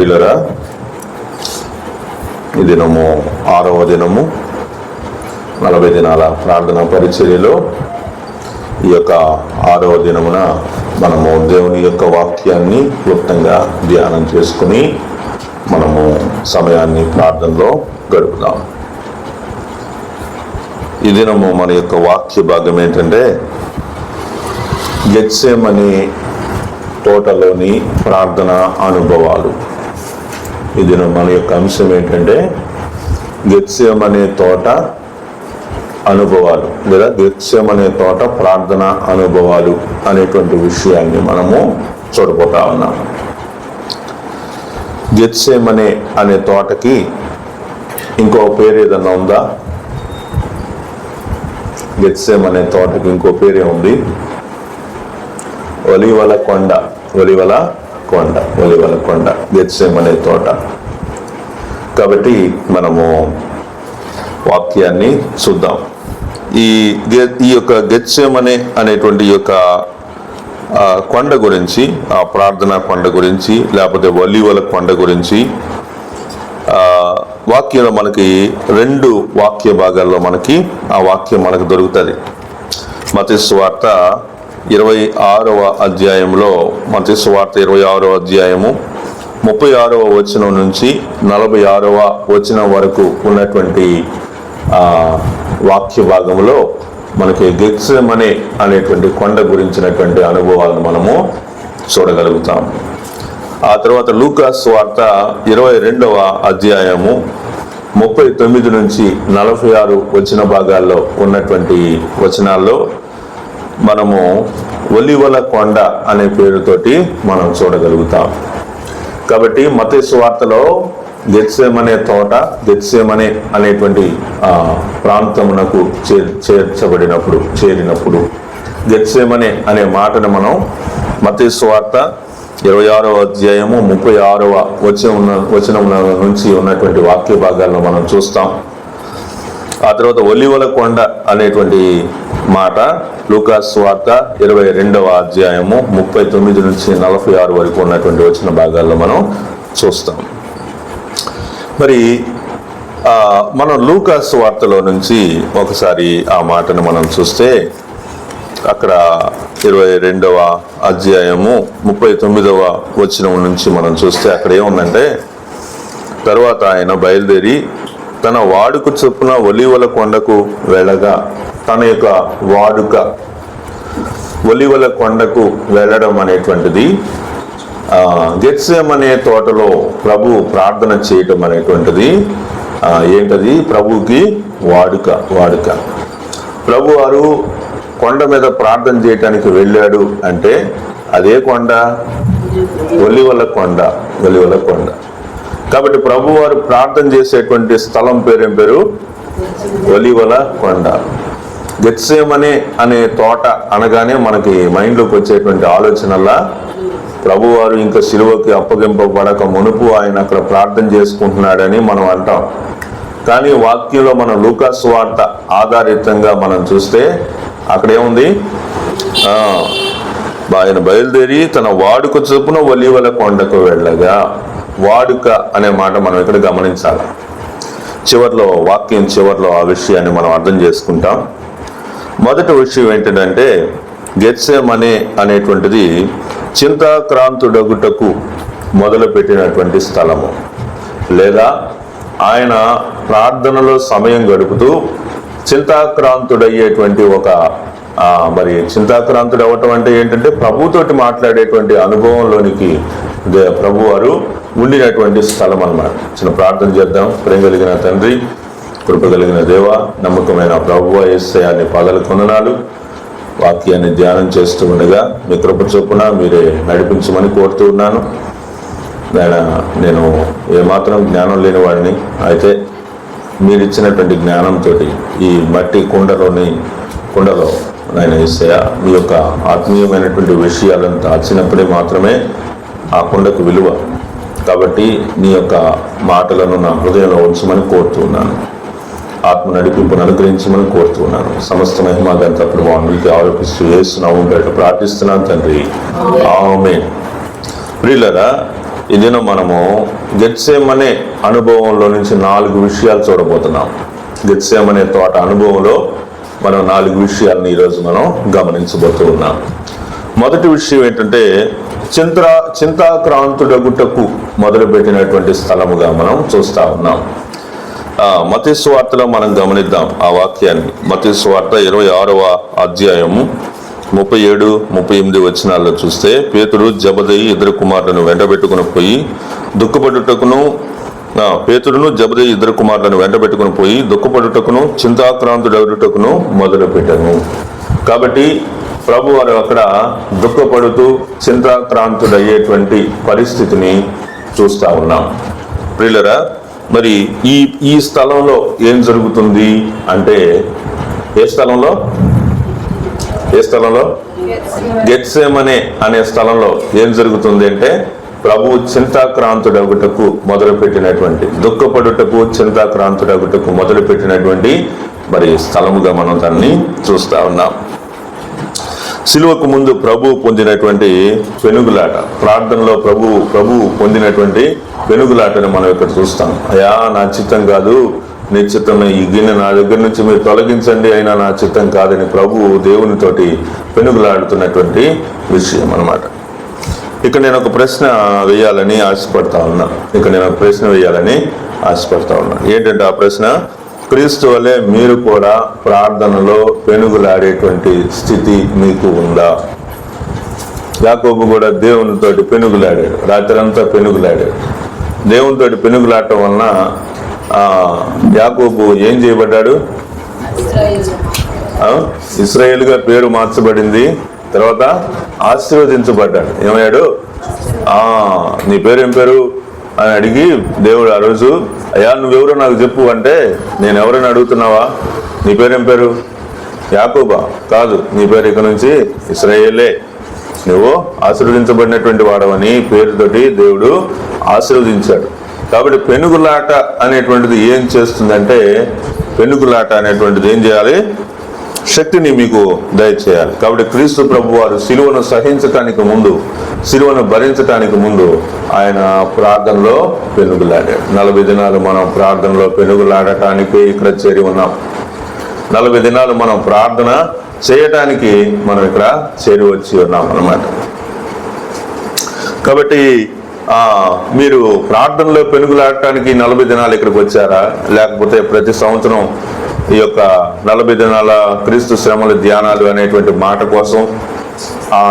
ప్రియులరా, ఈ దినము 6వ దినము 40 దినాల ప్రార్థన పరిచర్యలో ఈ యొక్క 6వ దినమున మనము దేవుని యొక్క వాక్యాన్ని క్లుప్తంగా ధ్యానం చేసుకుని మనము సమయాన్ని ప్రార్థనలో గడుపుదాం. ఈ దినము మన యొక్క వాక్య భాగం ఏంటంటే గెత్సేమనే తోటలోని ప్రార్థన అనుభవాలు. ఈ దినం మన యొక్క అంశం ఏంటంటే గెత్సేమనే తోట అనుభవాలు లేదా గెత్సేమనే తోట ప్రార్థన అనుభవాలు అనేటువంటి విషయాన్ని మనము చూడబోతా ఉన్నాము. గెత్సేమనే అనే తోటకి ఇంకో పేరు ఏదన్నా ఉందా? గెత్సేమనే తోటకి ఇంకో పేరే ఉంది, ఒలీవల కొండ. గెత్సేమనే తోట. కాబట్టి మనము వాక్యాన్ని చూద్దాం. ఈ యొక్క గెత్సేమనే అనేటువంటి యొక్క కొండ గురించి, ఆ ప్రార్థనా కొండ గురించి, లేకపోతే ఒలీవల కొండ గురించి వాక్యంలో మనకి 2 వాక్య భాగాల్లో మనకి ఆ వాక్యం మనకు దొరుకుతుంది. మత్తయి సువార్త 26వ అధ్యాయంలో, మత్తయి సువార్త 26వ అధ్యాయము 36వ వచనం నుంచి 46వ వచనం వరకు ఉన్నటువంటి వాక్య భాగంలో మనకి గెత్సేమనే అనేటువంటి కొండ గురించినటువంటి అనుభవాలను మనము చూడగలుగుతాం. ఆ తర్వాత లూకా సువార్త 22వ అధ్యాయము 39 నుంచి 46 వచన భాగాల్లో ఉన్నటువంటి వచనాల్లో మనము ఒలీవల కొండ అనే పేరుతోటి మనం చూడగలుగుతాం. కాబట్టి మత్తయి సువార్తలో గెత్సేమనే తోట, గెత్సేమనే అనేటువంటి ప్రాంతమునకు చేరినప్పుడు గెత్సేమనే అనే మాటను మనం మత్తయి సువార్త 26వ అధ్యాయము 36వ వచనం నుంచి ఉన్నటువంటి వాక్య భాగాలను మనం చూస్తాం. ఆ తర్వాత ఒలీవల కొండ అనేటువంటి మాట లూకా సువార్త 22వ అధ్యాయము 39 నుంచి 46 వరకు ఉన్నటువంటి వచన భాగాల్లో మనం చూస్తాం. మరి మనం లూకా సువార్తలో నుంచి ఒకసారి ఆ మాటను మనం చూస్తే, అక్కడ 22వ అధ్యాయము 39వ వచనం నుంచి మనం చూస్తే అక్కడ ఏముందంటే, తరువాత ఆయన బయలుదేరి తన వాడుక చొప్పున ఒలీవల కొండకు వెళ్ళగా, తన యొక్క వాడుక ఒలీవల కొండకు వెళ్ళడం అనేటువంటిది గెత్సేమనే తోటలో ప్రభు ప్రార్థన చేయటం అనేటువంటిది ఏంటది? ప్రభుకి వాడుక. ప్రభు వారు కొండ మీద ప్రార్థన చేయటానికి వెళ్ళాడు అంటే అదే కొండ, ఒలీవల కొండ. కాబట్టి ప్రభు వారు ప్రార్థన చేసేటువంటి స్థలం పేరేం పేరు? ఒలీవల కొండ. గెత్సేమనే అనే తోట అనగానే మనకి మైండ్లోకి వచ్చేటువంటి ఆలోచనల్లా ప్రభువారు ఇంకా సిలువకి అప్పగింపబడక మునుపు ఆయన అక్కడ ప్రార్థన చేసుకుంటున్నాడని మనం అంటాం. కానీ వాక్యంలో మనం లూకా సువార్త ఆధారితంగా మనం చూస్తే అక్కడేముంది? ఆయన బయలుదేరి తన వాడుక చొప్పున ఒలీవల కొండకు వెళ్ళగా. వాడుక అనే మాట మనం ఇక్కడ గమనించాలి. వాక్యం చివర్లో ఆ విషయాన్ని మనం అర్థం చేసుకుంటాం. మొదటి విషయం ఏంటంటే, గెత్సేమనే అనేటువంటిది చింతాక్రాంతుడగుటకు మొదలుపెట్టినటువంటి స్థలము, లేదా ఆయన ప్రార్థనలో సమయం గడుపుతూ చింతాక్రాంతుడయ్యేటువంటి మరి చింతాక్రాంతుడు అవ్వటం అంటే ఏంటంటే ప్రభుతోటి మాట్లాడేటువంటి అనుభవంలోనికి ప్రభువారు ఉండినటువంటి స్థలం అన్నమాట. చిన్న ప్రార్థన చేద్దాం. ప్రేమ కలిగిన తండ్రి, కృప కలిగిన దేవ, నమ్మకమైన ప్రభువా యేసయ్య, పాదాల వందనాలు. వాక్యాన్ని ధ్యానం చేస్తూ ఉండగా మీ కృప చొప్పున మీరే నడిపించమని కోరుతూ ఉన్నాను. నేను ఏమాత్రం జ్ఞానం లేని వాడిని, అయితే మీరిచ్చినటువంటి జ్ఞానంతో ఈ మట్టి కుండలో నాయన యేసయ్య మీ యొక్క ఆత్మీయమైనటువంటి విషయాలను దాచినప్పుడే మాత్రమే ఆ కుండకు విలువ. కాబట్టి నీ యొక్క మాటలను నా హృదయంలో ఉంచమని కోరుతున్నాను. ఆత్మ నడిపింపును అనుగ్రహించమని కోరుతున్నాను. సమస్త మహిమ గంతప్పుడు వానికి ఆరోపిస్తూ యేసు నామములో ప్రార్థిస్తున్నాను తండ్రి, ఆమేన్. ప్రియులారా, ఇదిన మనము గెత్సేమనే అనుభవంలో నుంచి 4 విషయాలు చూడబోతున్నాం. గెత్సేమనే తోట అనుభవంలో మనం 4 విషయాలను ఈరోజు మనం గమనించబోతూ ఉన్నాం. మొదటి విషయం ఏంటంటే చింతాక్రాంతుడగుటకు మొదలుపెట్టినటువంటి స్థలముగా మనం చూస్తా ఉన్నాం. మత్తయి సువార్తలో మనం గమనిద్దాం ఆ వాక్యాన్ని. మత్తయి సువార్త 26వ అధ్యాయము 37, 38 వచనాల్లో చూస్తే, పేతురు జబదయి ఇద్దరు కుమారులను వెంటబెట్టుకుని పోయి దుఃఖపడుటకును చింతాక్రాంతుడగుటకును మొదలుపెట్టను. కాబట్టి ప్రభు వారు అక్కడ దుఃఖపడుతూ చింతాక్రాంతుడయ్యేటువంటి పరిస్థితిని చూస్తా ఉన్నాం. ప్రియులరా, మరి ఈ స్థలంలో ఏం జరుగుతుంది అంటే, ఏ స్థలంలో గెత్సేమనే అనే స్థలంలో ఏం జరుగుతుంది అంటే, ప్రభు చింతాక్రాంతుడగుటకు మొదలుపెట్టినటువంటి, దుఃఖపడుటకు చింతాక్రాంతుడగుటకు మొదలుపెట్టినటువంటి మరి స్థలముగా మనం దాన్ని చూస్తా ఉన్నాం. సిలువకు ముందు ప్రభు పొందినటువంటి పెనుగులాట, ప్రార్థనలో ప్రభు పొందినటువంటి పెనుగులాటను మనం ఇక్కడ చూస్తాం. అయ్యా, నా చిత్తం కాదు నీ చిత్తమే, ఈ గిన్నె నా దగ్గర నుంచి మీరు తొలగించండి, అయినా నా చిత్తం కాదని ప్రభువు దేవునితోటి పెనుగులాడుతున్నటువంటి విషయం అన్నమాట. ఇక్కడ నేను ఒక ప్రశ్న వేయాలని ఆశపడతా ఉన్నా. ఏంటంటే ఆ ప్రశ్న, క్రీస్తు వలె మీరు కూడా ప్రార్థనలో పెనుగులాడేటువంటి స్థితి మీకు ఉందా? యాకోబు కూడా దేవునితోటి పెనుగులాడాడు, రాత్రంతా పెనుగులాడాడు. దేవునితోటి పెనుగులాడటం వలన యాకోబు ఏం చేయబడ్డాడు? ఇశ్రాయేలుగా పేరు మార్చబడింది. తర్వాత ఆశీర్వదించబడ్డాడు. ఏమయ్యాడు? నీ పేరేం పేరు అని అడిగి దేవుడు ఆ రోజు, అయ్యా నువ్వెవరో నాకు చెప్పు అంటే, నేను ఎవరైనా అడుగుతున్నావా? నీ పేరేం పేరు? యాకోబా? కాదు, నీ పేరు ఇక నుంచి ఇశ్రాయేలే, నువ్వు ఆశీర్వదించబడినటువంటి వాడవని పేరుతోటి దేవుడు ఆశీర్వదించాడు. కాబట్టి పెనుగులాట అనేటువంటిది ఏం చేస్తుందంటే, పెనుగులాట అనేటువంటిది ఏం చేయాలి? శక్తిని మీకు దయచేయాలి. కాబట్టి క్రీస్తు ప్రభు వారు సిలువను సహించటానికి ముందు, సిలువను భరించటానికి ముందు ఆయన ప్రార్థనలో పెనుగులాడాడు. 40 దినాలు మనం ప్రార్థనలో పెనుగులాడటానికి ఇక్కడ చేరి ఉన్నాం. 40 దినాలు మనం ప్రార్థన చేయటానికి మనం ఇక్కడ చేరి వచ్చి ఉన్నాం అన్నమాట. కాబట్టి మీరు ప్రార్థనలో పెనుగులాడటానికి 40 దినాలు ఇక్కడికి వచ్చారా? లేకపోతే ప్రతి సంవత్సరం ఈ యొక్క 40 దినాల క్రీస్తు శ్రమల ధ్యానాలు అనేటువంటి మాట కోసం,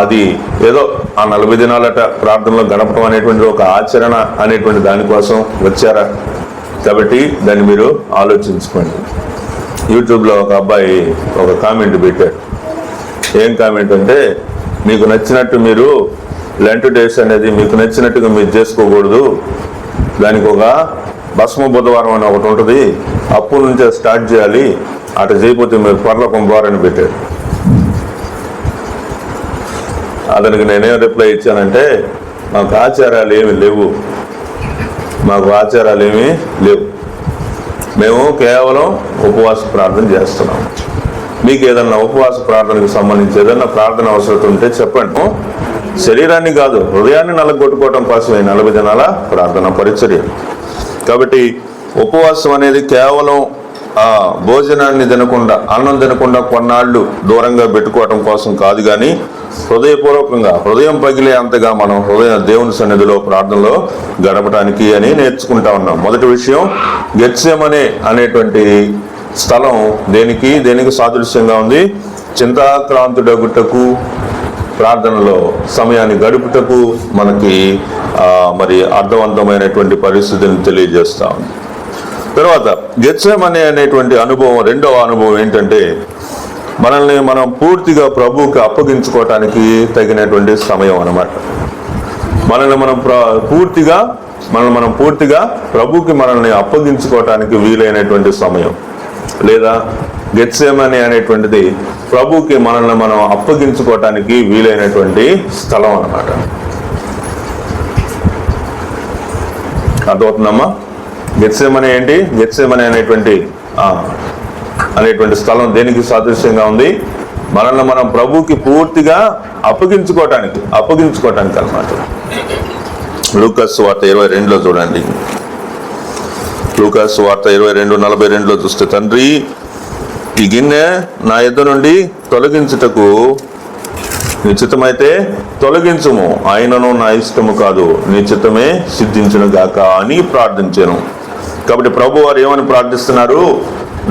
అది ఏదో ఆ 40 దినాలట ప్రార్థనలో గడపడం అనేటువంటి ఒక ఆచరణ అనేటువంటి దానికోసం వచ్చారా? కాబట్టి దాన్ని మీరు ఆలోచించుకోండి. యూట్యూబ్లో ఒక అబ్బాయి ఒక కామెంట్ పెట్టాడు. ఏం కామెంట్ అంటే, మీకు నచ్చినట్టు మీరు లెంట్ డేస్ అనేది మీకు నచ్చినట్టుగా మీరు చేసుకోకూడదు, దానికి ఒక భస్మ బుధవారం అని ఒకటి ఉంటుంది, అప్పు నుంచే స్టార్ట్ చేయాలి, అటు చేయకపోతే మీరు పరలోకం పోరని పెట్టాడు. అతనికి నేనేం రిప్లై ఇచ్చానంటే, మాకు ఆచారాలు ఏమీ లేవు, మేము కేవలం ఉపవాస ప్రార్థన చేస్తున్నాం. మీకు ఏదన్నా ఉపవాస ప్రార్థనకు సంబంధించి ఏదన్నా ప్రార్థన అవసరం ఉంటే చెప్పండి. శరీరాన్ని కాదు, హృదయాన్ని నల్లగొట్టుకోవడం కోసమే 40 దినాల ప్రార్థన పరిచర్య. కాబట్టి ఉపవాసం అనేది కేవలం భోజనాన్ని తినకుండా, అన్నం తినకుండా కొన్నాళ్ళు దూరంగా పెట్టుకోవటం కోసం కాదు, కానీ హృదయపూర్వకంగా, హృదయం పగిలే అంతగా మనం దేవుని సన్నిధిలో ప్రార్థనలో గడపడానికి అని నేర్చుకుంటా ఉన్నాం. మొదటి విషయం, గెత్సేమనే అనేటువంటి స్థలం దేనికి సాదృశ్యంగా ఉంది? చింతాక్రాంతుడగుటకు, ప్రార్థనలో సమయాన్ని గడుపుటకు మనకి మరి అర్థవంతమైనటువంటి పరిస్థితిని తెలియజేస్తా ఉంది. తర్వాత గెత్సేమనే అనేటువంటి అనుభవం, రెండవ అనుభవం ఏంటంటే, మనల్ని మనం పూర్తిగా ప్రభువుకి అప్పగించుకోవటానికి తగినటువంటి సమయం అన్నమాట. మనల్ని మనం పూర్తిగా ప్రభువుకి మనల్ని అప్పగించుకోవటానికి వీలైనటువంటి సమయం, లేదా గెత్సేమనే అనేటువంటిది ప్రభువుకి మనల్ని మనం అప్పగించుకోవటానికి వీలైనటువంటి స్థలం అన్నమాట. అర్థమవుతుందమ్మా? గెత్సేమనే ఏంటి? గెత్సేమనే అనేటువంటి స్థలం దేనికి సాదృశ్యంగా ఉంది? మనల్ని మనం ప్రభువుకి పూర్తిగా అప్పగించుకోవటానికి అన్నమాట. లూకాసు వార్త 22లో చూడండి. లూకాసు వార్త 22:42 చూస్తే, తండ్రి ఈ గిన్నె నా యొద్ద నుండి తొలగించుటకు నీ చిత్తమైతే తొలగించుము, ఆయనను నా ఇష్టము కాదు నీ చిత్తమే సిద్ధించును గాక అని ప్రార్థించాను. కాబట్టి ప్రభు వారు ఏమని ప్రార్థిస్తున్నారు?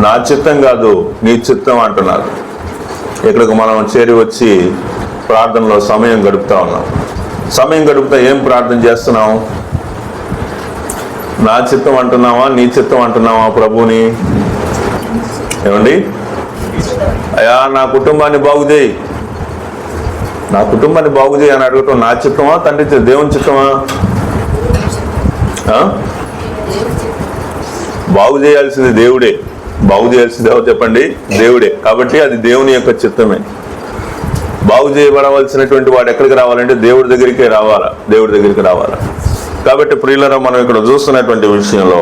నా చిత్తం కాదు నీ చిత్తం అంటున్నారు. ఇక్కడికి మనం చేరి వచ్చి ప్రార్థనలో సమయం గడుపుతా ఉన్నాం. సమయం గడుపుతా ఏం ప్రార్థన చేస్తున్నాం? నా చిత్తం అంటున్నావా, నీ చిత్తం అంటున్నావా ప్రభుని? ఏమండి? అయ్యా నా కుటుంబాన్ని బాగు చేయి, నా కుటుంబాన్ని బాగు చేయి అని అడగటం నా చిత్తమా, తండ్రి దేవుని చిత్తమా? బాగు చేయాల్సింది దేవుడే. బాగు చేయాల్సింది ఎవరు చెప్పండి? దేవుడే. కాబట్టి అది దేవుని యొక్క చిత్తమే. బాగు చేయబడవలసినటువంటి వాడు ఎక్కడికి రావాలంటే దేవుడి దగ్గరికే రావాలా, దేవుడి దగ్గరికి రావాలా. కాబట్టి ప్రియులారా, మనం ఇక్కడ చూస్తున్నటువంటి విషయంలో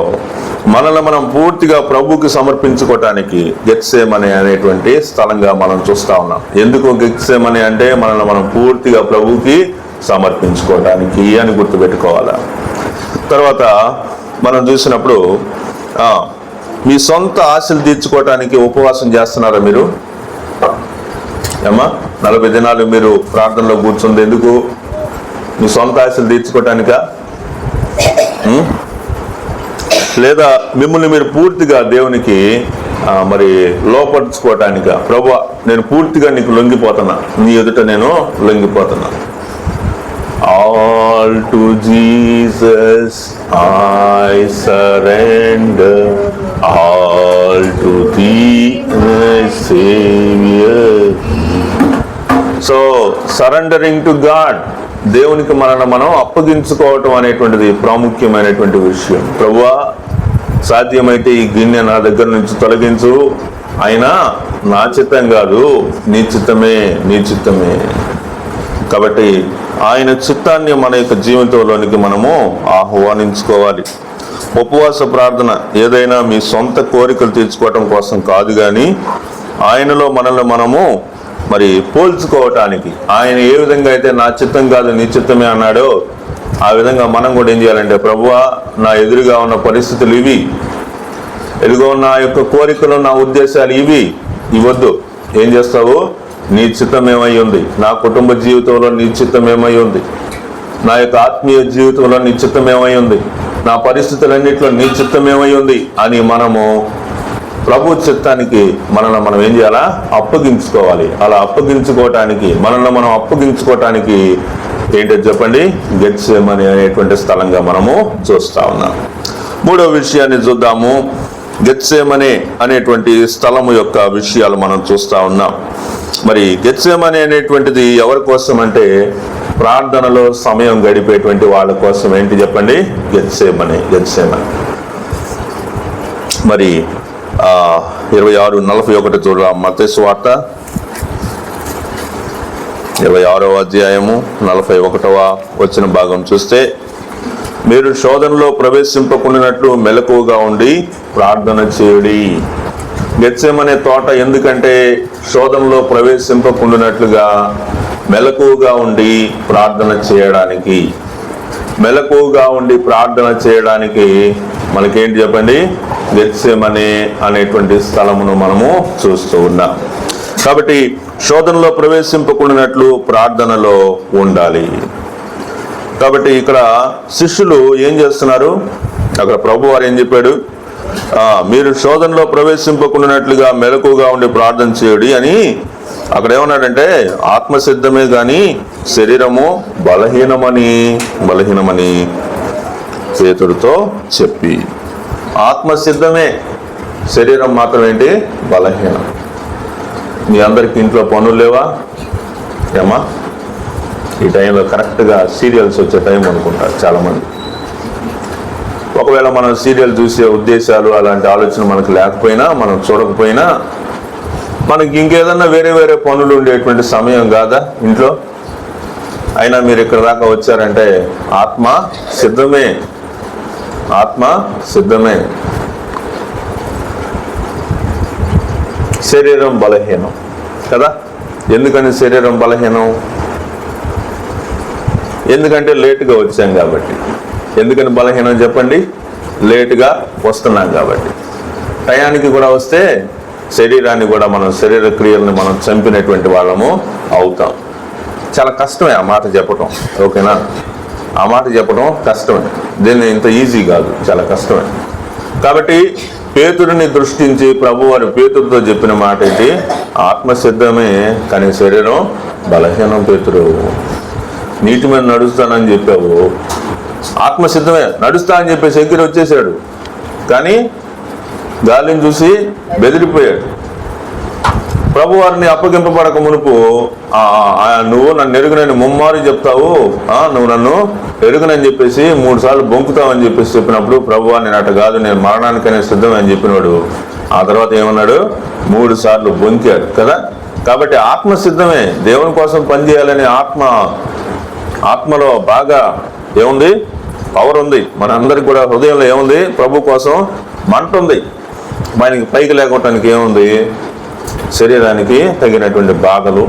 మనల్ని మనం పూర్తిగా ప్రభువుకి సమర్పించుకోవటానికి గెత్సేమనే అనేటువంటి స్థలంగా మనం చూస్తా ఉన్నాం. ఎందుకు గెత్సేమనే అంటే మనల్ని మనం పూర్తిగా ప్రభువుకి సమర్పించుకోవటానికి అని గుర్తుపెట్టుకోవాలా. తర్వాత మనం చూసినప్పుడు మీ సొంత ఆశలు తీర్చుకోవటానికి ఉపవాసం చేస్తున్నారా మీరు? ఏమా 40 దినాలు మీరు ప్రార్థనలో కూర్చుంది ఎందుకు? మీ సొంత ఆశలు తీర్చుకోవటానికా? లేదా మిమ్మల్ని మీరు పూర్తిగా దేవునికి మరి లోపరుచుకోవటానికా? ప్రభువా నేను పూర్తిగా నీకు లొంగిపోతున్నా, నీ ఎదుట నేను లొంగిపోతున్నా. All to Jesus I surrender, all to thee my Savior. So surrendering to God, దేవునికి మనం అప్పగించుకోవటం అనేటువంటిది ప్రాముఖ్యమైనటువంటి విషయం. ప్రభువా సాధ్యమైతే ఈ గిన్నె నా దగ్గర నుంచి తొలగించు, అయినా నా చిత్తం కాదు నీ చిత్తమే, నీ చిత్తమే. కాబట్టి ఆయన చిత్తాన్ని మన యొక్క జీవితంలోనికి మనము ఆహ్వానించుకోవాలి. ఉపవాస ప్రార్థన ఏదైనా మీ సొంత కోరికలు తీర్చుకోవటం కోసం కాదు, కానీ ఆయనలో మనల్ని మనము మరి పోల్చుకోవటానికి. ఆయన ఏ విధంగా అయితే నా చిత్తం కాదు నీ చిత్తమే అన్నాడో ఆ విధంగా మనం కూడా ఏం చేయాలంటే, ప్రభువా నా ఎదురుగా ఉన్న పరిస్థితులు ఇవి, ఎదురుగా ఉన్న నా యొక్క కోరికలు, నా ఉద్దేశాలు ఇవి, ఇవద్దు. ఏం చేస్తావు? నీ చిత్తం ఏమై ఉంది, నా కుటుంబ జీవితంలో నీ చిత్తం ఏమై ఉంది, నా యొక్క ఆత్మీయ జీవితంలో నీ చిత్తం ఏమై ఉంది, నా పరిస్థితులన్నింటిలో నీ చిత్తం ఏమై ఉంది అని మనము ప్రభు చిత్తానికి మనల్ని మనం ఏం చేయాలా? అప్పగించుకోవాలి. అలా అప్పగించుకోవటానికి, మనల్ని మనం అప్పగించుకోవటానికి ఏంటో చెప్పండి? గెత్సేమనే అనేటువంటి స్థలంగా మనము చూస్తా ఉన్నాం. మూడవ విషయాన్ని చూద్దాము. గెత్సేమనే అనేటువంటి స్థలము యొక్క విషయాలు మనం చూస్తా ఉన్నాం. మరి గెత్సేమనే అనేటువంటిది ఎవరి కోసం అంటే, ప్రార్థనలో సమయం గడిపేటువంటి వాళ్ళ కోసం. ఏంటి చెప్పండి? గెత్సేమనే. మరి 26:41 చూద్దాం. మత్తయి సువార్త 26వ అధ్యాయము 41వ భాగం చూస్తే, మీరు శోధనలో ప్రవేశింపకుండానట్లు మెలకువగా ఉండి ప్రార్థన చేయుడి. గెత్సేమనే తోట ఎందుకంటే శోధనలో ప్రవేశింపకుండానట్లుగా మెలకువగా ఉండి ప్రార్థన చేయడానికి. మెలకువగా ఉండి ప్రార్థన చేయడానికి మనకేంటి చెప్పండి? గెత్సేమనే అనేటువంటి స్థలమును మనము చూస్తూ ఉన్నాం. కాబట్టి శోధనలో ప్రవేశింపకుండానట్లు ప్రార్థనలో ఉండాలి. కాబట్టి ఇక్కడ శిష్యులు ఏం చేస్తున్నారు? అక్కడ ప్రభు వారు ఏం చెప్పాడు? మీరు శోధనలో ప్రవేశింపకుండానట్లుగా మెలకువగా ఉండి ప్రార్థన చేయుడి అని. అక్కడ ఏమన్నాడంటే, ఆత్మసిద్ధమే గాని శరీరము బలహీనమని పేతురుతో చెప్పి. ఆత్మసిద్ధమే, శరీరం మాత్రం ఏంటి? బలహీనం. మీ అందరికి ఇంట్లో పనులు లేవా? ఏమా ఈ టైంలో కరెక్ట్గా సీరియల్స్ వచ్చే టైం అనుకుంటారు చాలామంది. ఒకవేళ మనం సీరియల్ చూసే ఉద్దేశాలు అలాంటి ఆలోచన మనకు లేకపోయినా, మనం చూడకపోయినా, మనకి ఇంకేదన్నా వేరే పనులు ఉండేటువంటి సమయం కాదా ఇంట్లో? అయినా మీరు ఇక్కడ దాకా వచ్చారంటే ఆత్మ సిద్ధమే. శరీరం బలహీనం కదా. ఎందుకని శరీరం బలహీనం? ఎందుకంటే లేటుగా వచ్చాం కాబట్టి. ఎందుకని బలహీనం చెప్పండి? లేటుగా వస్తున్నాం కాబట్టి. టయానికి కూడా వస్తే శరీరాన్ని కూడా మనం, శరీర క్రియలను మనం చంపినటువంటి వాళ్ళము అవుతాం. చాలా కష్టమే ఆ మాట చెప్పటం, ఓకేనా? ఆ మాట చెప్పడం కష్టమే, దీన్ని ఇంత ఈజీ కాదు, చాలా కష్టమే. కాబట్టి పేతురుని దృష్టించి ప్రభువారు పేతురుతో చెప్పిన మాట ఏంటి? ఆత్మసిద్ధమే కానీ శరీరం బలహీనం. పేతురు, నీటి మీద నడుస్తానని చెప్పావు, ఆత్మసిద్ధమే నడుస్తా అని చెప్పేసి ఎగిరి వచ్చేసాడు, కానీ గాలిని చూసి బెదిరిపోయాడు. ప్రభువారిని అప్పగింపబడక మునుపు నువ్వు నన్ను ఎరుగునని ముమ్మారు చెప్తావు, నువ్వు నన్ను ఎరుగునని చెప్పేసి 3 సార్లు బొంకుతావని చెప్పేసి చెప్పినప్పుడు ప్రభువారు నేను అట్ట కాదు, నేను మరణానికనే సిద్ధమే అని చెప్పినాడు. ఆ తర్వాత ఏమన్నాడు? 3 సార్లు బొంకాడు కదా. కాబట్టి ఆత్మసిద్ధమే, దేవుని కోసం పనిచేయాలని ఆత్మలో బాగా ఏముంది? పవర్ ఉంది. మనందరికి కూడా హృదయంలో ఏముంది? ప్రభు కోసం మంట ఉంది. మనకి పైకి లేకపోవటానికి ఏముంది? శరీరానికి తగినటువంటి బాధలు,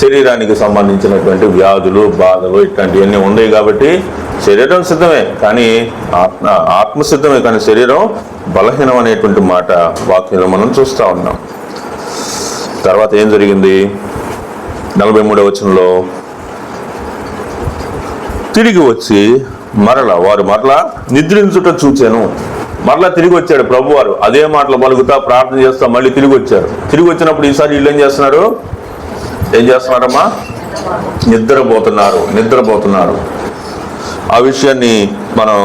శరీరానికి సంబంధించినటువంటి వ్యాధులు, బాధలు, ఇట్లాంటివన్నీ ఉన్నాయి. కాబట్టి శరీరం సిద్ధమే కానీ ఆత్మసిద్ధమే కానీ శరీరం బలహీనం అనేటువంటి మాట వాక్యంలో మనం చూస్తూ ఉన్నాం. తర్వాత ఏం జరిగింది? 43వ వచనంలో, తిరిగి వచ్చి వారు మరలా నిద్రించుట చూచాను. మరలా తిరిగి వచ్చాడు ప్రభువారు, అదే మాటలు పలుకుతా ప్రార్థన చేస్తా మళ్ళీ తిరిగి వచ్చారు. తిరిగి వచ్చినప్పుడు ఈసారి వీళ్ళు ఏం చేస్తున్నారమ్మా? నిద్రపోతున్నారు. ఆ విషయాన్ని మనం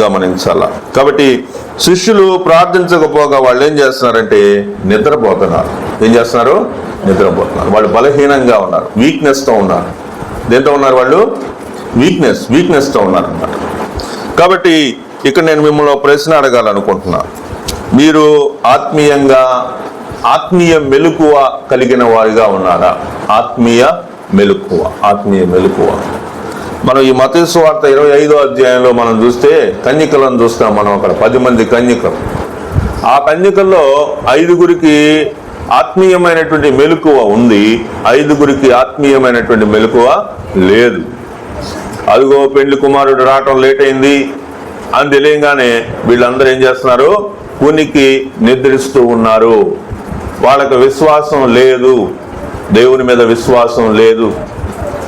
గమనించాల. కాబట్టి శిష్యులు ప్రార్థించకపోగా వాళ్ళు ఏం చేస్తున్నారంటే నిద్రపోతున్నారు. వాళ్ళు బలహీనంగా ఉన్నారు, వీక్నెస్తో ఉన్నారు. దేంతో ఉన్నారు వాళ్ళు? వీక్నెస్తో ఉన్నారు అన్నమాట. కాబట్టి ఇక్కడ నేను మిమ్మల్ని ప్రశ్న అడగాలనుకుంటున్నా. మీరు ఆత్మీయ మెలకువ కలిగిన వారిగా ఉన్నారా? ఆత్మీయ మెలకువ. మనం ఈ మత్తయి సువార్త 25వ అధ్యాయంలో మనం చూస్తే కన్యకలను చూస్తాం. మనం అక్కడ 10 మంది కన్యకలు. ఆ కన్యకల్లో 5గురికి ఆత్మీయమైనటువంటి మెలకువ ఉంది, 5గురికి ఆత్మీయమైనటువంటి మెలకువ లేదు. అదిగో పెండ్లి కుమారుడు రావటం లేట్ అయింది అని తెలియగానే వీళ్ళందరూ ఏం చేస్తున్నారు? కునికి నిద్రిస్తూ ఉన్నారు. వాళ్ళకి విశ్వాసం లేదు, దేవుని మీద విశ్వాసం లేదు,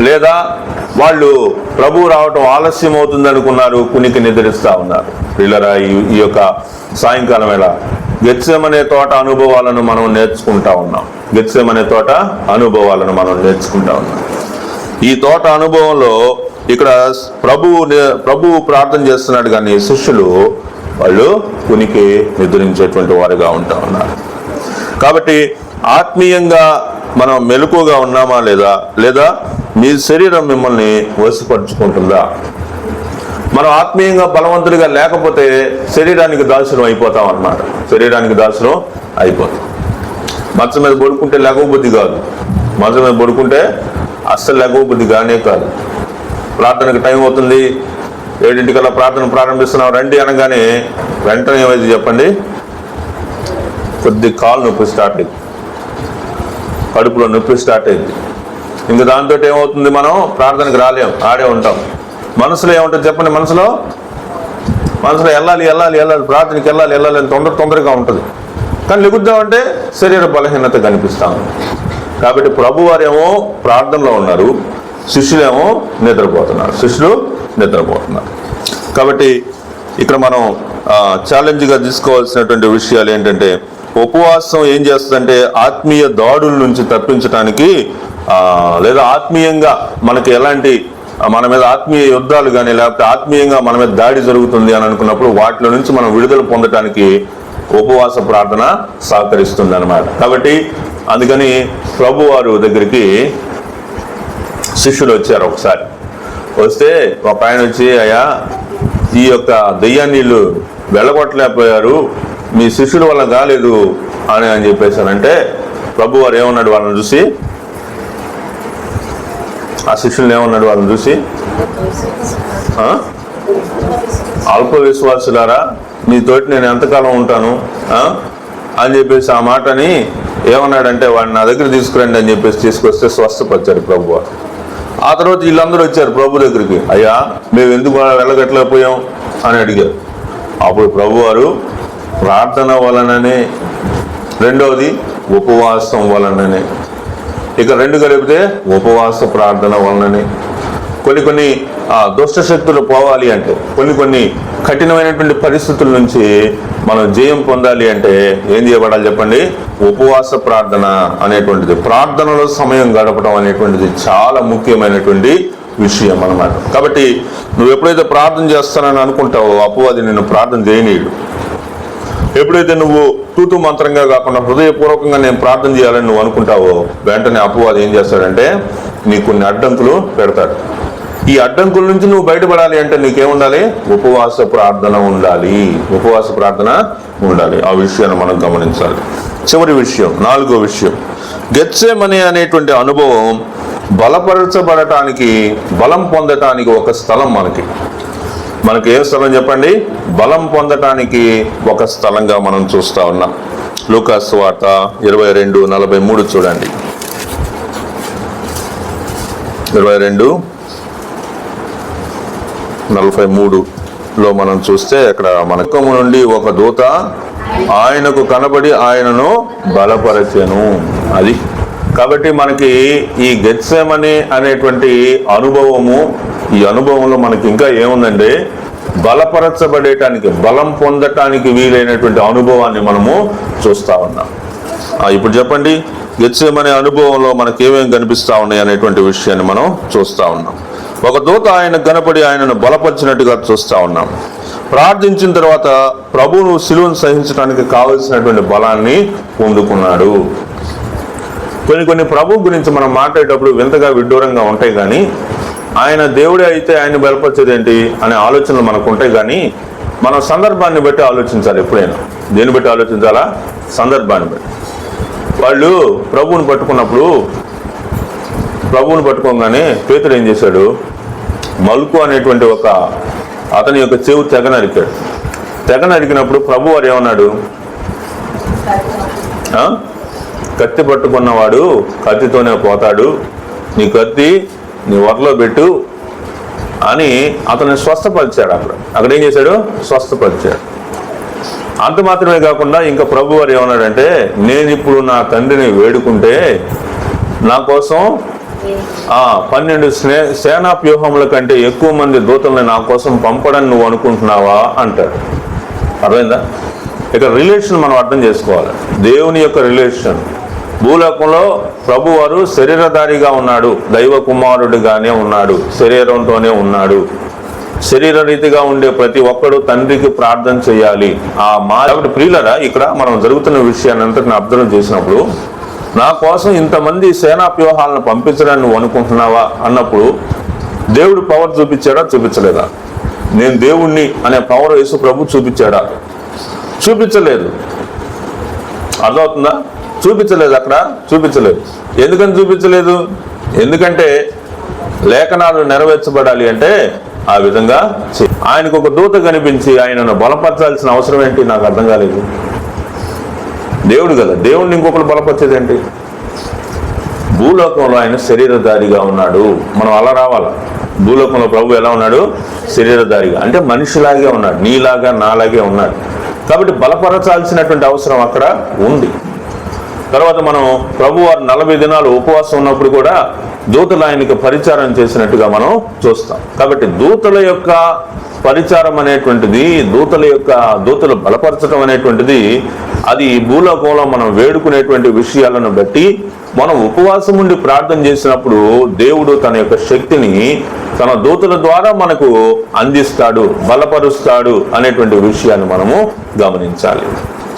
లేదా వాళ్ళు ప్రభు రావటం ఆలస్యం అవుతుంది అనుకున్నారు, కునికి నిద్రిస్తూ ఉన్నారు. వీళ్ళరా ఈ యొక్క సాయంకాలం వేళ గెత్సెమనే తోట అనుభవాలను మనం నేర్చుకుంటా ఉన్నాం. ఈ తోట అనుభవంలో ఇక్కడ ప్రభువు ప్రార్థన చేస్తున్నాడు, కానీ శిష్యులు వాళ్ళు కునికి నిద్రించేటువంటి వారుగా ఉంటా ఉన్నారు. కాబట్టి ఆత్మీయంగా మనం మెలకుగా ఉన్నామా లేదా మీ శరీరం మిమ్మల్ని వశపరుచుకుంటుందా? మనం ఆత్మీయంగా బలవంతుడిగా లేకపోతే శరీరానికి దాసులం అయిపోతాం అన్నమాట. మంచం మీద పడుకుంటే లెగవబుద్ధి కాదు, మంచం మీద పడుకుంటే అస్సలు లెగవబుద్ధి కానే కాదు. ప్రార్థనకు టైం అవుతుంది, 7 ప్రార్థన ప్రారంభిస్తున్నాం రండి అనగానే వెంటనే ఏమైంది చెప్పండి? కొద్ది కాలు నొప్పి స్టార్ట్ అయింది, కడుపులో నొప్పి స్టార్ట్ అయింది. ఇంకా దాంతో ఏమవుతుంది? మనం ప్రార్థనకు రాలేం, ఆడే ఉంటాం. మనసులో ఏముంటుంది చెప్పండి? మనసులో వెళ్ళాలి ప్రార్థనకి వెళ్ళాలి అని తొందరగా ఉంటుంది. కానీ లెగుద్దామంటే శరీర బలహీనత కనిపిస్తాము. కాబట్టి ప్రభువారేమో ప్రార్థనలో ఉన్నారు, శిష్యులేమో నిద్రపోతున్నారు. కాబట్టి ఇక్కడ మనం ఛాలెంజ్గా తీసుకోవాల్సినటువంటి విషయాలు ఏంటంటే, ఉపవాసం ఏం చేస్తుందంటే ఆత్మీయ దాడుల నుంచి తప్పించడానికి, లేదా ఆత్మీయంగా మనకి ఎలాంటి మన మీద ఆత్మీయ యుద్ధాలు కానీ లేకపోతే ఆత్మీయంగా మన మీద దాడి జరుగుతుంది అని అనుకున్నప్పుడు వాటిలో నుంచి మనం విడుదల పొందడానికి ఉపవాస ప్రార్థన సహకరిస్తుంది అన్నమాట. కాబట్టి అందుకని ప్రభువారు దగ్గరికి శిష్యులు వచ్చారు. ఒకసారి వస్తే ఒక ఆయన వచ్చి, అయ్యా ఈ యొక్క దెయ్యాన్ని వీళ్ళు వెళ్ళగొట్టలేకపోయారు, మీ శిష్యుల వల్ల కాలేదు అని చెప్పేసానంటే ప్రభువారు ఏమన్నాడు వాళ్ళని చూసి? ఆ శిష్యులు ఏమన్నాడు వాళ్ళని చూసి? అల్ప విశ్వాసులారా, మీతోటి నేను ఎంతకాలం ఉంటాను అని చెప్పేసి ఆ మాటని ఏమన్నాడంటే వాడిని నా దగ్గర తీసుకురండి అని చెప్పేసి తీసుకొస్తే స్వస్థపరిచాడు ప్రభువారు. ఆ తర్వాత వీళ్ళందరూ వచ్చారు ప్రభు దగ్గరికి. అయ్యా, మేము ఎందుకు వెళ్ళగట్లేకపోయాం అని అడిగారు. అప్పుడు ప్రభు వారు ప్రార్థన వలననే, రెండవది ఉపవాసం వలననే, ఇక రెండు కలిపితే ఉపవాస ప్రార్థన వలననే. కొన్ని దుష్ట శక్తులు పోవాలి అంటే, కొన్ని కఠినమైనటువంటి పరిస్థితుల నుంచి మనం జయం పొందాలి అంటే ఏం చేయబడాలి చెప్పండి? ఉపవాస ప్రార్థన అనేటువంటిది, ప్రార్థనలో సమయం గడపడం అనేటువంటిది చాలా ముఖ్యమైనటువంటి విషయం అన్నమాట. కాబట్టి నువ్వు ఎప్పుడైతే ప్రార్థన చేస్తానని అనుకుంటావో అపవాది నిన్ను ప్రార్థన చేయనీయుడు. ఎప్పుడైతే నువ్వు తూతు మంత్రంగా కాకుండా హృదయపూర్వకంగా నేను ప్రార్థన చేయాలని నువ్వు అనుకుంటావో వెంటనే అపవాది ఏం చేస్తాడంటే నీకు కొన్ని అడ్డంకులు పెడతాడు. ఈ అడ్డంకుల నుంచి నువ్వు బయటపడాలి అంటే నీకేముండాలి? ఉపవాస ప్రార్థన ఉండాలి. ఉపవాస ప్రార్థన ఉండాలి. ఆ విషయాన్ని మనం గమనించాలి. చివరి విషయం, 4వ విషయం, గెత్సేమనే అనేటువంటి అనుభవం బలపరచబడటానికి, బలం పొందటానికి ఒక స్థలం. మనకి ఏ స్థలం చెప్పండి? బలం పొందటానికి ఒక స్థలంగా మనం చూస్తా ఉన్నాం. లూకాసు సువార్త 22:43 చూడండి. 22:43లో మనం చూస్తే అక్కడ మనకు నుండి ఒక దూత ఆయనకు కనబడి ఆయనను బలపరచెను. అది కాబట్టి మనకి ఈ గెత్సేమనే అనేటువంటి అనుభవము, ఈ అనుభవంలో మనకి ఇంకా ఏముందంటే బలపరచబడేటానికి, బలం పొందటానికి వీలైనటువంటి అనుభవాన్ని మనము చూస్తా ఉన్నాం. ఇప్పుడు చెప్పండి, గెత్సేమనే అనుభవంలో మనకి ఏమేమి కనిపిస్తా ఉన్నాయి అనేటువంటి విషయాన్ని మనం చూస్తా ఉన్నాం. ఒక దూత ఆయన కనపడి ఆయనను బలపరిచినట్టుగా చూస్తా ఉన్నాం. ప్రార్థించిన తర్వాత ప్రభువును శిలువను సహించడానికి కావలసినటువంటి బలాన్ని పొందుకున్నాడు. కొన్ని ప్రభు గురించి మనం మాట్లాడేటప్పుడు వింతగా విడ్డూరంగా ఉంటాయి, కానీ ఆయన దేవుడే అయితే ఆయన బలపరిచేది ఏంటి అనే ఆలోచనలు మనకు ఉంటాయి. కానీ మనం సందర్భాన్ని బట్టి ఆలోచించాలి. ఎప్పుడైనా దేన్ని బట్టి ఆలోచించాలా? సందర్భాన్ని బట్టి. వాళ్ళు ప్రభువుని పట్టుకోగానే పేతురు ఏం చేశాడు? మల్కు అనేటువంటి అతని యొక్క చెవు తెగ నరికినప్పుడు ప్రభు వారు ఏమన్నాడు? కత్తి పట్టుకున్నవాడు కత్తితోనే పోతాడు, నీ కత్తి నీ వరలో పెట్టు అని అతన్ని స్వస్థపరిచాడు. అక్కడ ఏం చేశాడు? స్వస్థపరిచాడు. అంత మాత్రమే కాకుండా ఇంకా ప్రభు వారు ఏమన్నాడంటే, నేను ఇప్పుడు నా తండ్రిని వేడుకుంటే నా కోసం 12 సేనా వ్యూహముల కంటే ఎక్కువ మంది దూతల్ని నా కోసం పంపడని నువ్వు అనుకుంటున్నావా అంటాడు. అర్థమైందా? ఇక రిలేషన్ మనం అర్థం చేసుకోవాలి. దేవుని యొక్క రిలేషన్. భూలోకంలో ప్రభువారు శరీరధారిగా ఉన్నాడు, దైవ కుమారుడిగానే ఉన్నాడు, శరీరంతోనే ఉన్నాడు. శరీర రీతిగా ఉండే ప్రతి ఒక్కడు తండ్రికి ప్రార్థన చేయాలి. కాబట్టి ప్రియులరా, ఇక్కడ మనం జరుగుతున్న విషయాన్ని అంతటిని అబ్జర్వ్ చేసినప్పుడు, నా కోసం ఇంతమంది సేనా వ్యూహాలను పంపించడానికి నువ్వు అనుకుంటున్నావా అన్నప్పుడు దేవుడు పవర్ చూపించాడా? చూపించలేదా? నేను దేవుణ్ణి అనే పవర్ యేసు ప్రభు చూపించాడా? చూపించలేదు. అర్థమవుతుందా? చూపించలేదు. అక్కడ చూపించలేదు. ఎందుకని చూపించలేదు? ఎందుకంటే లేఖనాలు నెరవేర్చబడాలి అంటే ఆ విధంగా ఆయనకు ఒక దూత కనిపించి ఆయనను బలపరచాల్సిన అవసరం ఏంటి? నాకు అర్థం కాలేదు. దేవుడు కదా, దేవుడిని ఇంకొకరు బలపరిచేది ఏంటి? భూలోకంలో ఆయన శరీరధారిగా ఉన్నాడు. మనం అలా రావాలా? భూలోకంలో ప్రభు ఎలా ఉన్నాడు? శరీరధారిగా, అంటే మనిషిలాగే ఉన్నాడు, నీలాగా నాలాగే ఉన్నాడు. కాబట్టి బలపరచాల్సినటువంటి అవసరం అక్కడ ఉంది. తర్వాత మనం ప్రభువారు 40 దినాలు ఉపవాసం ఉన్నప్పుడు కూడా దూతలు ఆయనకి పరిచారం చేసినట్టుగా మనం చూస్తాం. కాబట్టి దూతల యొక్క పరిచారం అనేటువంటిది, దూతలు బలపరచడం అనేటువంటిది, అది భూలోకంలో మనం వేడుకునేటువంటి విషయాలను బట్టి మనం ఉపవాసం ఉండి ప్రార్థన చేసినప్పుడు దేవుడు తన యొక్క శక్తిని తన దూతల ద్వారా మనకు అందిస్తాడు, బలపరుస్తాడు అనేటువంటి విషయాన్ని మనము గమనించాలి.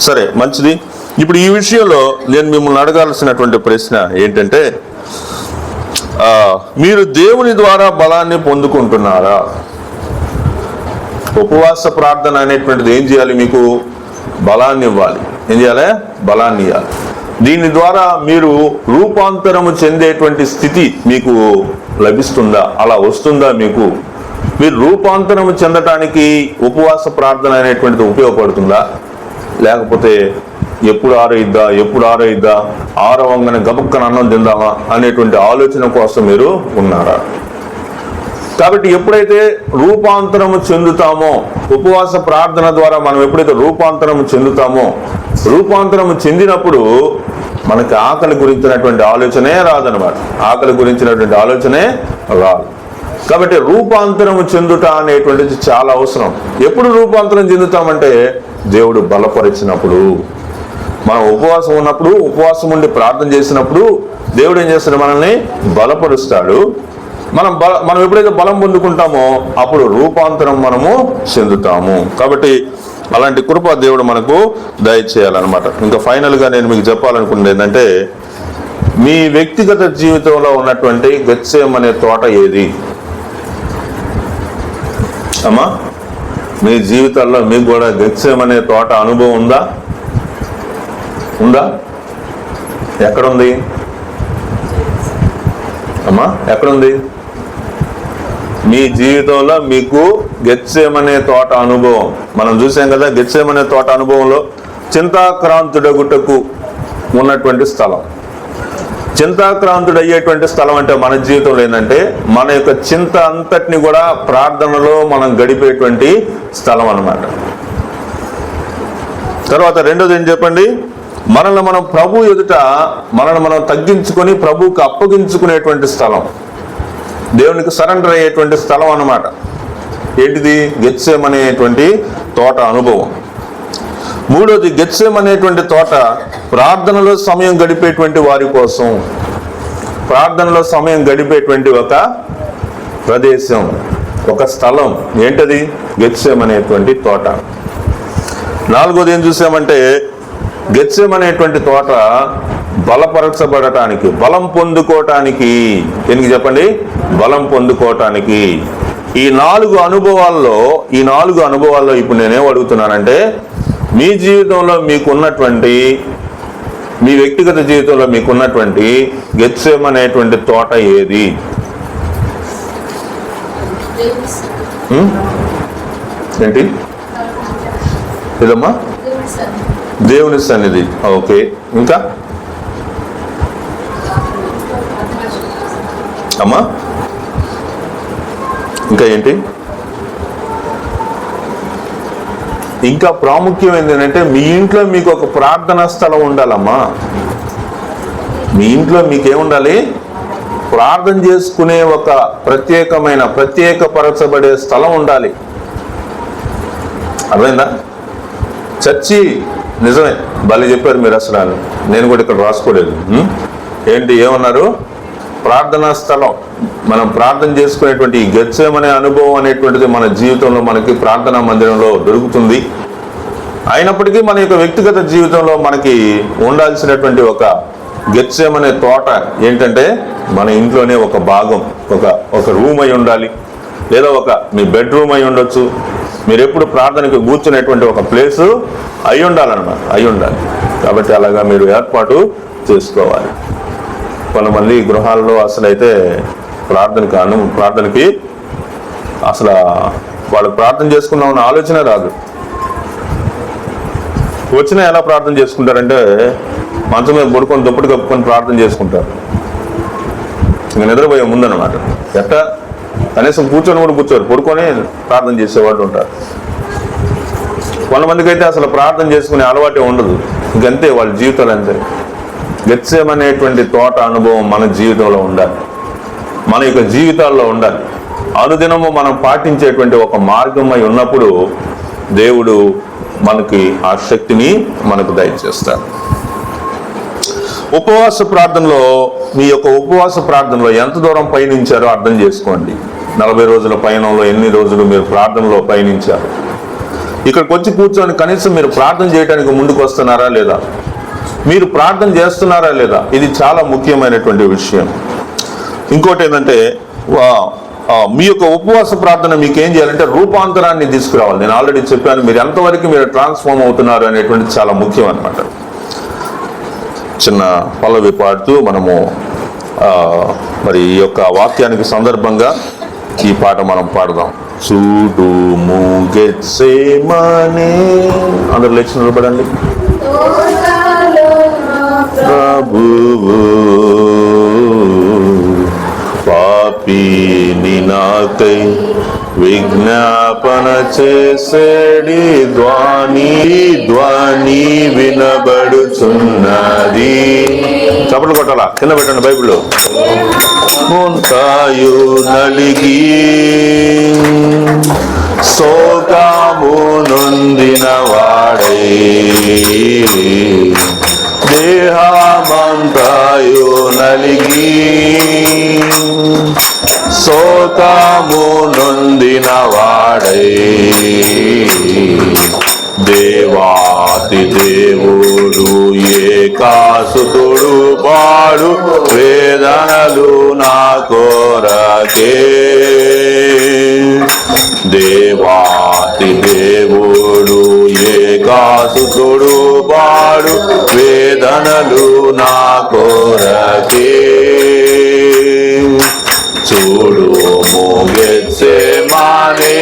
సరే, మంచిది. ఇప్పుడు ఈ విషయంలో నేను మిమ్మల్ని అడగాల్సినటువంటి ప్రశ్న ఏంటంటే, మీరు దేవుని ద్వారా బలాన్ని పొందుకుంటున్నారా? ఉపవాస ప్రార్థన అనేటువంటిది ఏం చేయాలి? మీకు బలాన్ని ఇవ్వాలి. ఏం చేయాలి? బలాన్ని ఇవ్వాలి. దీని ద్వారా మీరు రూపాంతరము చెందేటువంటి స్థితి మీకు లభిస్తుందా? అలా వస్తుందా మీకు? మీరు రూపాంతరము చెందటానికి ఉపవాస ప్రార్థన అనేటువంటిది ఉపయోగపడుతుందా? లేకపోతే ఎప్పుడు ఆరైద్దా ఆరవంగానే గబుక్కన అన్నం తిందామా అనేటువంటి ఆలోచన కోసం మీరు ఉన్నారా? కాబట్టి ఎప్పుడైతే రూపాంతరము చెందుతామో, ఉపవాస ప్రార్థన ద్వారా మనం ఎప్పుడైతే రూపాంతరము చెందినప్పుడు మనకి ఆకలి గురించినటువంటి ఆలోచనే రాదనమాట. ఆకలి గురించినటువంటి ఆలోచనే రాదు. కాబట్టి రూపాంతరము చెందుట అనేటువంటిది చాలా అవసరం. ఎప్పుడు రూపాంతరం చెందుతామంటే దేవుడు బలపరిచినప్పుడు, మనం ఉపవాసం ఉన్నప్పుడు, ఉపవాసం ఉండి ప్రార్థన చేసినప్పుడు దేవుడు ఏం చేస్తాడు? మనల్ని బలపరుస్తాడు. మనం ఎప్పుడైతే బలం పొందుకుంటామో అప్పుడు రూపాంతరం మనము చెందుతాము. కాబట్టి అలాంటి కృప దేవుడు మనకు దయచేయాలన్నమాట. ఇంకా ఫైనల్గా నేను మీకు చెప్పాలనుకున్నది ఏంటంటే, మీ వ్యక్తిగత జీవితంలో ఉన్నటువంటి గెత్సేమనే తోట ఏది? అమ్మా, మీ జీవితాల్లో మీకు కూడా గెత్సేమనే తోట అనుభవం ఉందా? ఎక్కడుంది అమ్మా? ఎక్కడుంది? మీ జీవితంలో మీకు గెత్సేమనే తోట అనుభవం మనం చూసాం కదా. గెత్సేమనే తోట అనుభవంలో చింతాక్రాంతుడగుటకు ఉన్నటువంటి స్థలం, చింతాక్రాంతుడు అయ్యేటువంటి స్థలం అంటే మన జీవితంలో ఏంటంటే మన యొక్క చింత అంతటిని కూడా ప్రార్థనలో మనం గడిపేటువంటి స్థలం అన్నమాట. తర్వాత రెండోది ఏం చెప్పండి? మనల్ని మనం ప్రభు ఎదుట మనల్ని మనం తగ్గించుకొని ప్రభువుకి అప్పగించుకునేటువంటి స్థలం, దేవునికి సరెండర్ అయ్యేటువంటి స్థలం అన్నమాట. ఏంటిది? గెత్సేమనేటువంటి తోట అనుభవం. మూడోది, గెత్సేమనేటువంటి తోట ప్రార్థనలో సమయం గడిపేటువంటి వారి కోసం, ప్రార్థనలో సమయం గడిపేటువంటి ఒక ప్రదేశం, ఒక స్థలం. ఏంటది? గెత్సేమనేటువంటి తోట. నాలుగోది ఏం చూసామంటే, గెత్సేమనేటువంటి తోట బలపరచబడటానికి, బలం పొందుకోవటానికి. ఎందుకు చెప్పండి? బలం పొందుకోవటానికి. ఈ నాలుగు అనుభవాల్లో ఇప్పుడు నేనేం అడుగుతున్నానంటే, మీ జీవితంలో మీకున్నటువంటి, మీ వ్యక్తిగత జీవితంలో మీకున్నటువంటి గెత్సేమనేటువంటి తోట ఏది? ఏంటి ఇదమ్మా? దేవుని సన్నిధి. ఓకే, ఇంకా అమ్మా? ఇంకా ఏంటి? ఇంకా ప్రాముఖ్యమైనది ఏంటంటే మీ ఇంట్లో మీకు ఒక ప్రార్థనా స్థలం ఉండాలమ్మా. మీ ఇంట్లో మీకేముండాలి? ప్రార్థన చేసుకునే ఒక ప్రత్యేకపరచబడే స్థలం ఉండాలి. అర్థమైందా? చర్చి నిజమే, భలే చెప్పారు మీరు. అసలు నేను కూడా ఇక్కడ రాసుకోలేదు. ఏంటి ఏమన్నారు? ప్రార్థనా స్థలం. మనం ప్రార్థన చేసుకునేటువంటి ఈ గెత్సేమనే అనుభవం అనేటువంటిది మన జీవితంలో మనకి ప్రార్థనా మందిరంలో దొరుకుతుంది. అయినప్పటికీ మన యొక్క వ్యక్తిగత జీవితంలో మనకి ఉండాల్సినటువంటి ఒక గెత్సేమనే తోట ఏంటంటే మన ఇంట్లోనే ఒక భాగం, ఒక రూమ్ అయి ఉండాలి, లేదా మీ బెడ్రూమ్ అయి ఉండొచ్చు. మీరు ఎప్పుడు ప్రార్థనకు కూర్చునేటువంటి ఒక ప్లేసు అయి ఉండాలి. కాబట్టి అలాగా మీరు ఏర్పాటు చేసుకోవాలి. కొంతమంది గృహాల్లో అసలు అయితే ప్రార్థనకి అసలు వాళ్ళు ప్రార్థన చేసుకుందామన్న ఆలోచన రాదు. వచ్చినా ఎలా ప్రార్థన చేసుకుంటారంటే మంచం మీద పడుకొని దుప్పటి కప్పుకొని ప్రార్థన చేసుకుంటారు. ఇంకా నిద్రపోయే ముందన్నమాట. ఎట్టా కనీసం కూర్చోరు, పడుకొని ప్రార్థన చేసేవాళ్ళు ఉంటారు. కొంతమందికి అయితే అసలు ప్రార్థన చేసుకునే అలవాటే ఉండదు. ఇంకంతే, వాళ్ళ జీవితాలు అంతే. గెత్సేమనేటువంటి తోట అనుభవం మన జీవితంలో ఉండాలి, మన యొక్క జీవితాల్లో ఉండాలి. అనుదినము మనం పాటించేటువంటి ఒక మార్గమై ఉన్నప్పుడు దేవుడు మనకి ఆ శక్తిని మనకు దయచేస్తాడు. ఉపవాస ప్రార్థనలో, మీ యొక్క ఉపవాస ప్రార్థనలో ఎంత దూరం పయనించారో అర్థం చేసుకోండి. 40 రోజుల పయనంలో ఎన్ని రోజులు మీరు ప్రార్థనలో పయనించారు? ఇక్కడికి వచ్చి కూర్చొని కనీసం మీరు ప్రార్థన చేయడానికి ముందుకు వస్తున్నారా లేదా? మీరు ప్రార్థన చేస్తున్నారా లేదా? ఇది చాలా ముఖ్యమైనటువంటి విషయం. ఇంకోటి ఏంటంటే, మీ యొక్క ఉపవాస ప్రార్థన మీకు ఏం చేయాలంటే రూపాంతరాన్ని తీసుకురావాలి. నేను ఆల్రెడీ చెప్పాను, మీరు ఎంతవరకు మీరు ట్రాన్స్ఫార్మ్ అవుతున్నారు అనేటువంటిది చాలా ముఖ్యం అన్నమాట. చిన్న పల్లవి పాడుతూ మనము మరి ఈ యొక్క వాక్యానికి సందర్భంగా ఈ పాట మనం పాడదాం. చూడుము గెత్సేమనే. అందరూ లేచి నిలబడండి. ప్రభువు పాపిని నాకై విజ్ఞాపన చేసేడి ధ్వని వినబడుచున్నది. చప్పట్లు కొట్టాలా, కింద పెట్టండి బైబిల్లో. ముంతాయు నలిగి శోకము నొందిన వాడై దేహమంతాయు నలిగి శోకము నొందిన వాడై దేవాతి దేవుడు ఏకాసుతుడు పాడు వేదనలు నా కోరకే. దేవాతి దేవుడు ఏకాసుతుడు పాడు వేదనలు నా కోరకే. చూడు గెత్సేమనే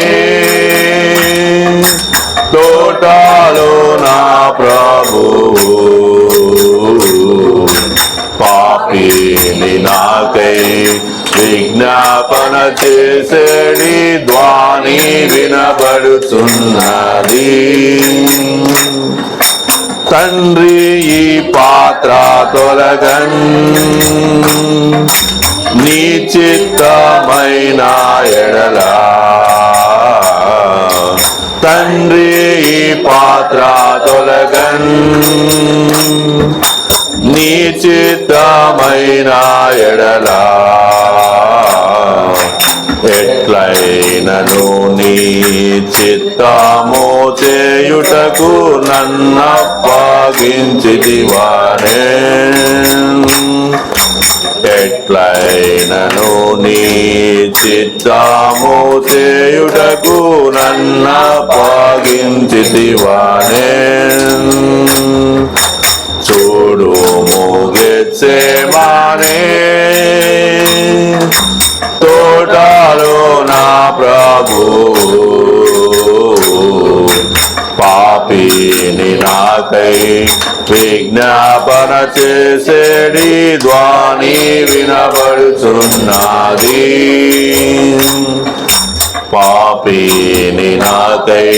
తోటలో నా ప్రభువు పాపిని నాకై విజ్ఞాపన చేసేడి ధ్వని వినబడుచున్నది. తండ్రి ఈ పాత్ర తొలగన్ నీ చిత్తమైన ఎడలా తండ్రి ఈ పాత్ర తొలగన్ నీ చిత్తమైన ఎడలా ఎట్లైనను నీ చిత్తము చేయుటకు నన్నప్పగించితివానే. ఎట్లైనను నీ చిత్తము చేయుటకు నన్నప్పగించితివానే. చూడు గెత్సేమనే తోటలో నా ప్రభువు పాపిని నాకై విజ్ఞాపన చేసేడి ధ్వని వినబడుచున్నది. పాపిని నాకై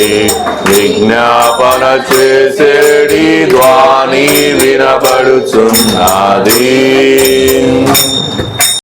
విజ్ఞాపన చేసేడి ధ్వని వినబడుచున్నది.